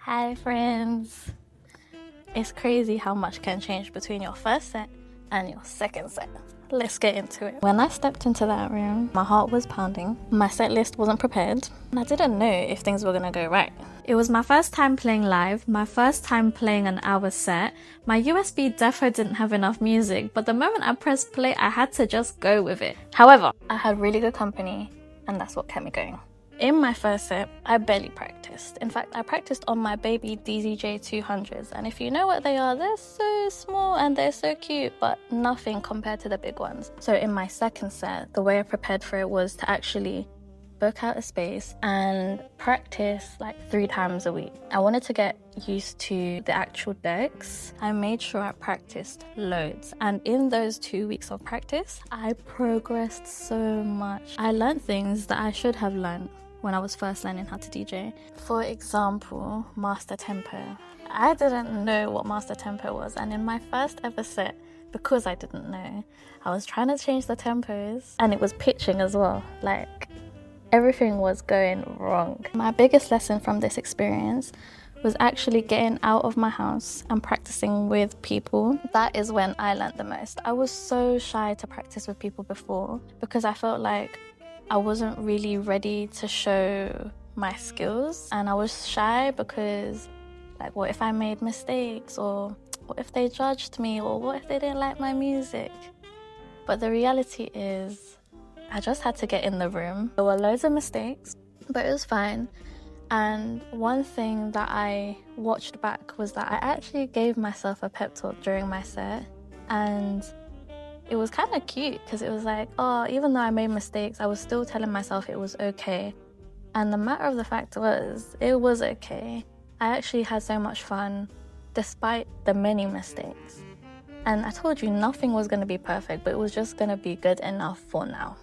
Hi friends! It's crazy how much can change between your first set and your second set. Let's get into it. When I stepped into that room, my heart was pounding, my set list wasn't prepared, and I didn't know if things were gonna go right. It was my first time playing live, my first time playing an hour set. My USB defo didn't have enough music, but the moment I pressed play, I had to just go with it. However, I had really good company, and that's what kept me going. In my first set, I barely practiced. In fact, I practiced on my baby DZJ 200s, and if you know what they are, they're so small and they're so cute, but nothing compared to the big ones. So in my second set, the way I prepared for it was to actually book out a space and practice like 3 times a week. I wanted to get used to the actual decks. I made sure I practiced loads, and in those 2 weeks of practice, I progressed so much. I learned things that I should have learned when I was first learning how to DJ. For example, master tempo. I didn't know what master tempo was, and in my first ever set, because I didn't know, I was trying to change the tempos, and it was pitching as well. Like, everything was going wrong. My biggest lesson from this experience was actually getting out of my house and practicing with people. That is when I learned the most. I was so shy to practice with people before because I felt like I wasn't really ready to show my skills, and I was shy because, like, what if I made mistakes, or what if they judged me, or what if they didn't like my music? But the reality is, I just had to get in the room. There were loads of mistakes, but it was fine. And one thing that I watched back was that I actually gave myself a pep talk during my set, and it was kind of cute because it was like, oh, even though I made mistakes, I was still telling myself it was okay. And the matter of the fact was, it was okay. I actually had so much fun despite the many mistakes. And I told you nothing was going to be perfect, but it was just going to be good enough for now.